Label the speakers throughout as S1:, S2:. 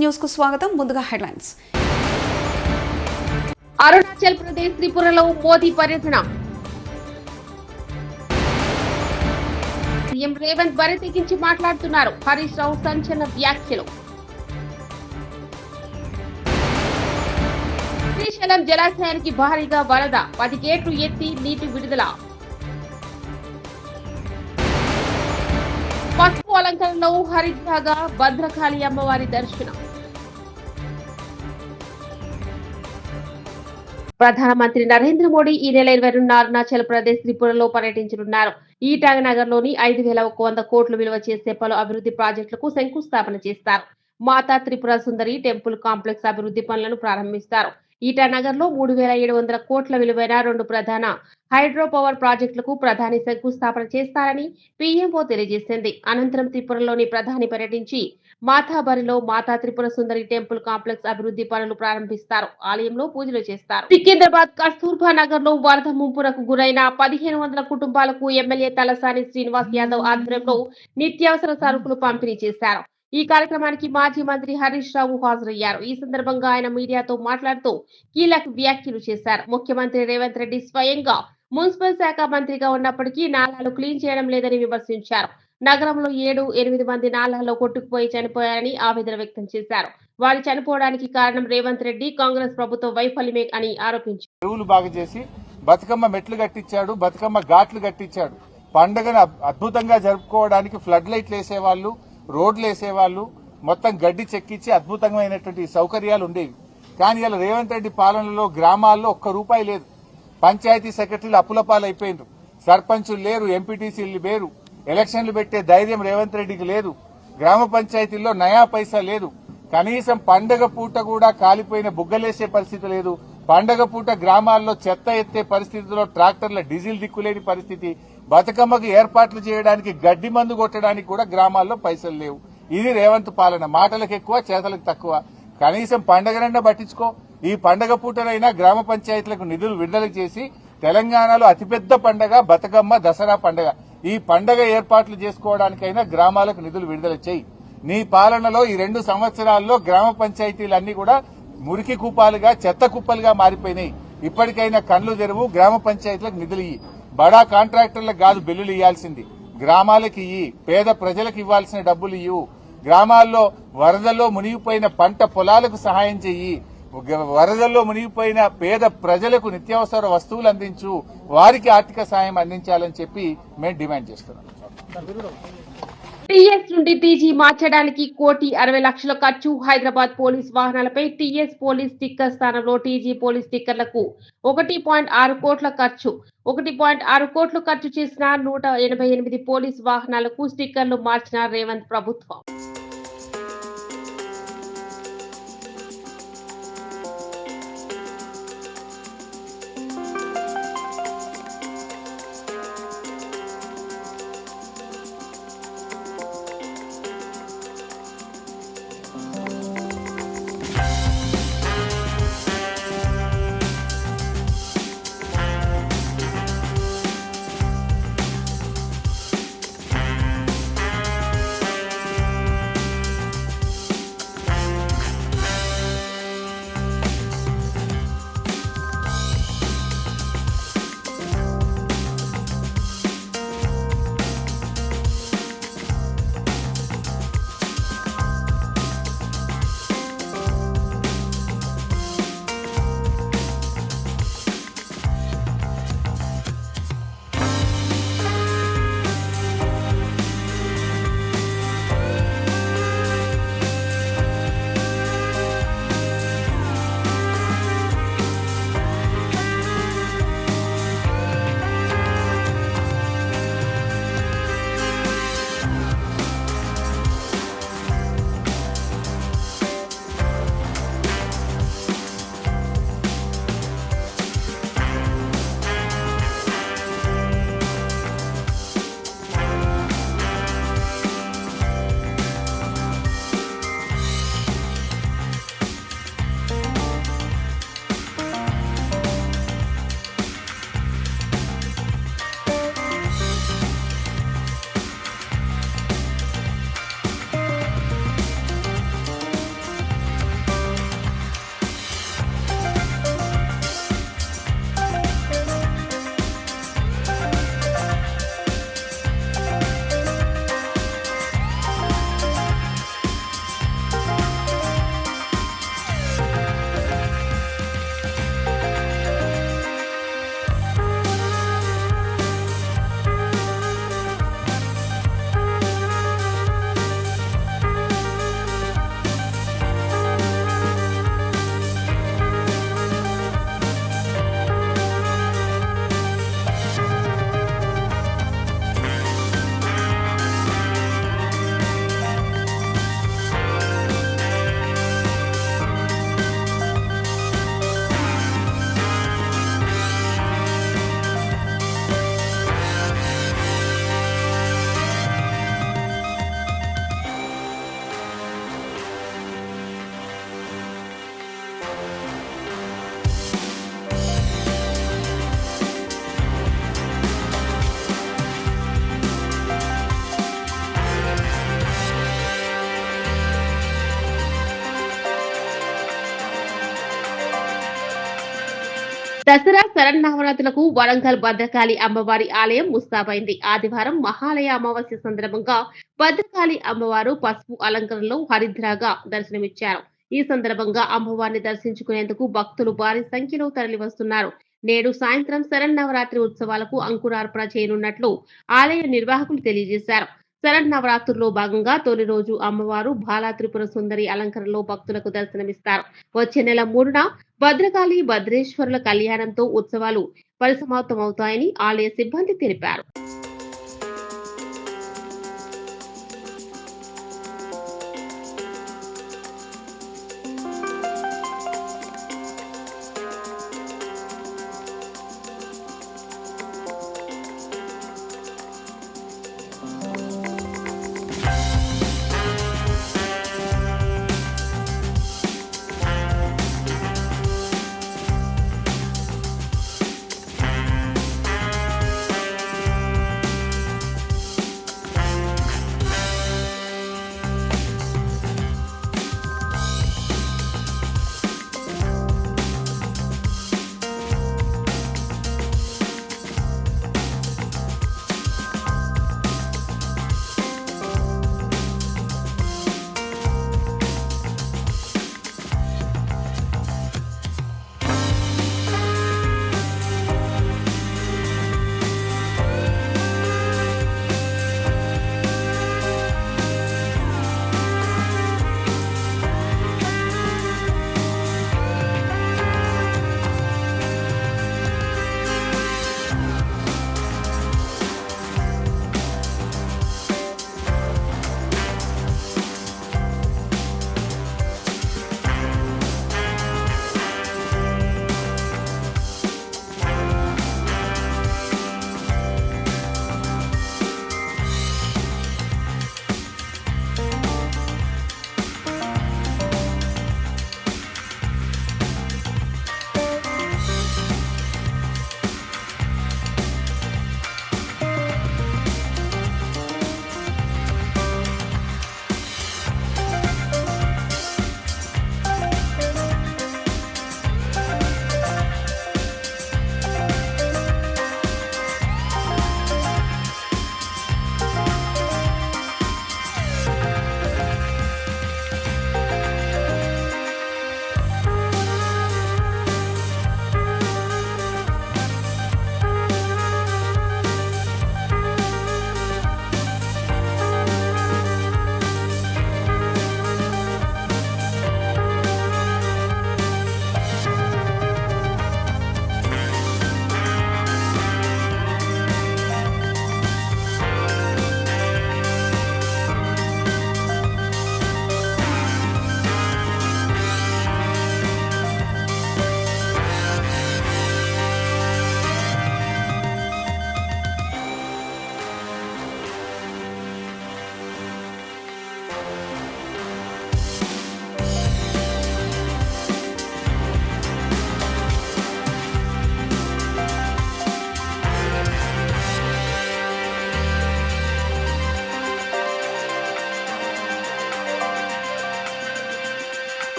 S1: News కు స్వాగతం. ముందుగా హెడ్లైన్స్.
S2: అరుణాచల్ ప్రదేశ్ త్రిపురలో మోదీ పర్యటన. సీఎం రేవంత్ బరి తెగించి మాట్లాడుతున్నారు. హరీష్ రావు సంచలన వ్యాఖ్యలు. శ్రీశైలం జలాశయానికి భారీగా వరద, 10 గేట్లు ఎత్తి నీటి విడుదల. పసుపు అలంకరణలో హరిద్రాగా భద్రకాళి అమ్మవారి దర్శనం. ప్రధానమంత్రి నరేంద్ర మోడీ ఈ నెల 22న అరుణాచల్ ప్రదేశ్ త్రిపురలో పర్యటించనున్నారు. ఈటాంగ్ నగర్ లోని 5,100 కోట్లు విలువ చేసే పలు అభివృద్ధి ప్రాజెక్టులకు శంకుస్థాపన చేస్తారు. మాతా త్రిపుర సుందరి టెంపుల్ కాంప్లెక్స్ అభివృద్ధి పనులను ప్రారంభిస్తారు. ఈటానగర్ లో 3,700 కోట్ల విలువైన 2 ప్రధాన హైడ్రో పవర్ ప్రాజెక్టులకు ప్రధాని శంకుస్థాపన చేస్తారని పీఎంఓ తెలియజేసింది. అనంతరం త్రిపురలోని ప్రధాని పర్యటించి మాతాబరిలో మాతా త్రిపుర సుందరి టెంపుల్ కాంప్లెక్స్ అభివృద్ధి పనులు ప్రారంభిస్తారు. ఆలయంలో పూజలు చేస్తారు. సికింద్రాబాద్ కస్తూర్బా నగర్ లో వరద ముంపునకు గురైన 1,500 కుటుంబాలకు ఎమ్మెల్యే తలసాని శ్రీనివాస్ యాదవ్ ఆధ్వర్యంలో నిత్యావసర సరుకులు పంపిణీ చేశారు. ఈ కార్యక్రమానికి మాజీ మంత్రి హరీష్ రావు హాజరయ్యారు. ఈ సందర్భంగా ఆయన మీడియాతో మాట్లాడుతూ కీలక వ్యాఖ్యలు చేశారు. ముఖ్యమంత్రి రేవంత్ రెడ్డి స్వయంగా మున్సిపల్ శాఖ మంత్రిగా ఉన్నప్పటికీ నాలాలు క్లీన్ చేయడం లేదని విమర్శించారు. నగరంలో 7-8 మంది నాలాల్లో కొట్టుకుపోయి చనిపోయారని ఆవేదన వ్యక్తం చేశారు. వారు చనిపోవడానికి కారణం రేవంత్ రెడ్డి కాంగ్రెస్ ప్రభుత్వ వైఫల్యమే అని ఆరోపించారు.
S3: చెరువులు బాగు చేసి బతుకమ్మ మెట్లు కట్టించాడు, బతుకమ్మ ఘాట్లు కట్టించాడు. పండుగను అద్భుతంగా జరుపుకోవడానికి ఫ్లడ్ లైట్లు వేసేవాళ్లు, రోడ్లు వేసేవాళ్లు, మొత్తం గడ్డి చెక్కించి అద్భుతమైనటువంటి సౌకర్యాలు ఉండేవి. కానీ ఇలా రేవంత్ రెడ్డి పాలనలో గ్రామాల్లో ఒక్క రూపాయి లేదు. పంచాయతీ సెక్రటరీలు అప్పులపాలైపోయినారు. సర్పంచులు లేరు, ఎంపీటీసీలు లేరు. ఎలక్షన్లు పెట్టే ధైర్యం రేవంత్ రెడ్డికి లేదు. గ్రామ పంచాయతీల్లో నయా పైసా లేదు. కనీసం పండగ పూట కూడా కాలిపోయిన బుగ్గలేసే పరిస్థితి లేదు. పండగ పూట గ్రామాల్లో చెత్త ఎత్తే పరిస్థితిలో ట్రాక్టర్ల డీజిల్ దిక్కులేని పరిస్థితి. బతుకమ్మకు ఏర్పాట్లు చేయడానికి గడ్డి మందు కొట్టడానికి కూడా గ్రామాల్లో పైసలు లేవు. ఇది రేవంత్ పాలన. మాటలకు ఎక్కువ, చేతలకు తక్కువ. కనీసం పండగనన్నా పట్టించుకో. ఈ పండగ పూటనైనా గ్రామ పంచాయతీలకు నిధులు విడుదల చేసి తెలంగాణలో అతిపెద్ద పండగ బతుకమ్మ, దసరా పండగ. ఈ పండగ ఏర్పాట్లు చేసుకోవడానికైనా గ్రామాలకు నిధులు విడుదల చేయి. నీ పాలనలో ఈ 2 సంవత్సరాల్లో గ్రామ పంచాయతీలన్నీ కూడా మురికి కూపాలుగా, చెత్త కుప్పలుగా మారిపోయినాయి. ఇప్పటికైనా కళ్లు తెరువు, గ్రామ పంచాయతీలకు నిధులు ఇయ్యి. బడా కాంట్రాక్టర్లకు కాదు బిల్లులు ఇవ్వాల్సింది, గ్రామాలకు ఇయ్యి. పేద ప్రజలకు ఇవ్వాల్సిన డబ్బులు ఇవ్వు. గ్రామాల్లో వరదల్లో మునిగిపోయిన పంట పొలాలకు సహాయం చెయ్యి. వరదల్లో మునిగిపోయిన పేద ప్రజలకు నిత్యావసర వస్తువులు అందించు. వారికి ఆర్థిక సాయం అందించాలని చెప్పి మేము డిమాండ్ చేస్తున్నాం.
S2: టీఎస్ నుండి టీజీ మార్చడానికి 1,60,00,000 ఖర్చు. హైదరాబాద్ పోలీస్ వాహనాలపై టీఎస్ పోలీస్ స్టిక్కర్ స్థానంలో టీజీ పోలీస్ స్టిక్కర్లకు 1.6 కోట్ల ఖర్చు. 1.6 కోట్లు ఖర్చు చేసిన 188 పోలీస్ వాహనాలకు స్టిక్కర్లు మార్చిన రేవంత్ ప్రభుత్వం. దసరా శరన్నవరాత్రులకు వరంగల్ భద్రకాళి అమ్మవారి ఆలయం ముస్తాబైంది. ఆదివారం మహాలయ అమావాస్య సందర్భంగా భద్రకాళి అమ్మవారు పసుపు అలంకరణలో హరిద్రాగా దర్శనమిచ్చారు. ఈ సందర్భంగా అమ్మవారిని దర్శించుకునేందుకు భక్తులు భారీ సంఖ్యలో తరలివస్తున్నారు. నేడు సాయంత్రం శరన్నవరాత్రి ఉత్సవాలకు అంకురార్పణ చేయనున్నట్లు ఆలయ నిర్వాహకులు తెలియజేశారు. శరన్నవరాత్రుల్లో భాగంగా తొలి రోజు అమ్మవారు బాలా త్రిపుర సుందరి అలంకరణలో భక్తులకు దర్శనమిస్తారు. వచ్చే నెల 3న భద్రకాళి భద్రేశ్వరుల కళ్యాణంతో ఉత్సవాలు పరిసమాప్తమవుతాయని ఆలయ సిబ్బంది తెలిపారు.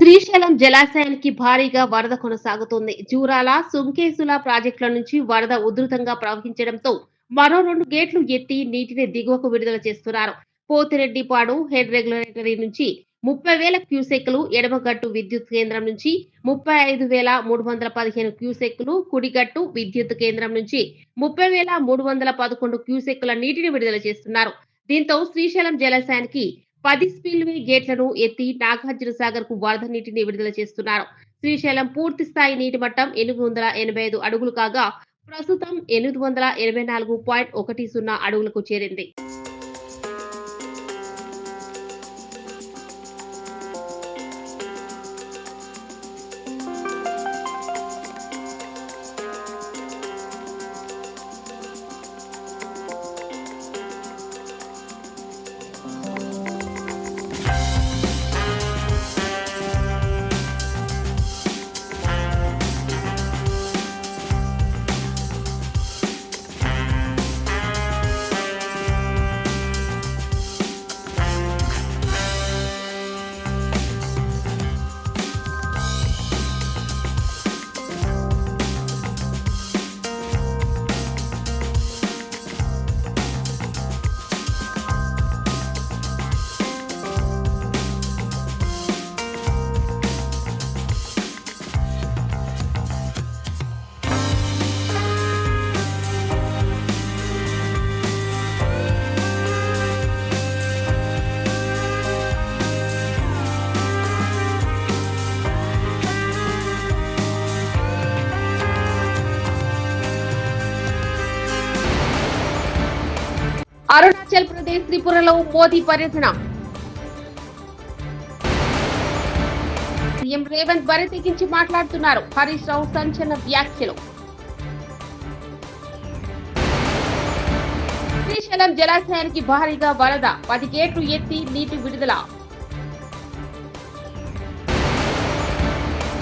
S2: శ్రీశైలం జలాశయానికి భారీగా వరద కొనసాగుతోంది. జూరాల, సుంకేసుల ప్రాజెక్టుల నుంచి వరద ఉధృతంగా ప్రవహించడంతో మరో 2 గేట్లు ఎత్తి నీటిని దిగువకు విడుదల చేస్తున్నారు. పోతిరెడ్డిపాడు హెడ్ రెగ్యులేటరీ నుంచి 30,000 క్యూసెక్కులు, ఎడమగట్టు విద్యుత్ కేంద్రం నుంచి 35,315 క్యూసెక్కులు, కుడిగట్టు విద్యుత్ కేంద్రం నుంచి 30,311 క్యూసెక్కుల నీటిని విడుదల చేస్తున్నారు. దీంతో శ్రీశైలం జలాశయానికి 10 స్పిల్వే గేట్లను ఎత్తి నాగార్జున సాగర్ కు వరద నీటిని విడుదల చేస్తున్నారు. శ్రీశైలం పూర్తి స్థాయి నీటి మట్టం 885 అడుగులు కాగా ప్రస్తుతం 884.10 అడుగులకు చేరింది. అరుణాచల్ ప్రదేశ్ త్రిపురలో మోదీ పర్యటన. సీఎం రేవంత్ బరి తెగించి మాట్లాడుతున్నారు. హరీష్ రావు సంచలన వ్యాఖ్యలు. శ్రీశైలం జలాశయానికి భారీగా వరద, 10 గేట్లు ఎత్తి నీటి విడుదల.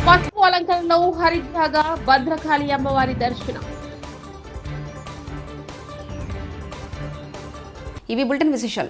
S2: పసుపు అలంకరణలో హరిద్రాగా భద్రకాళి అమ్మవారి దర్శనం.
S1: ఇవి బులెటిన్ విశేషాలు.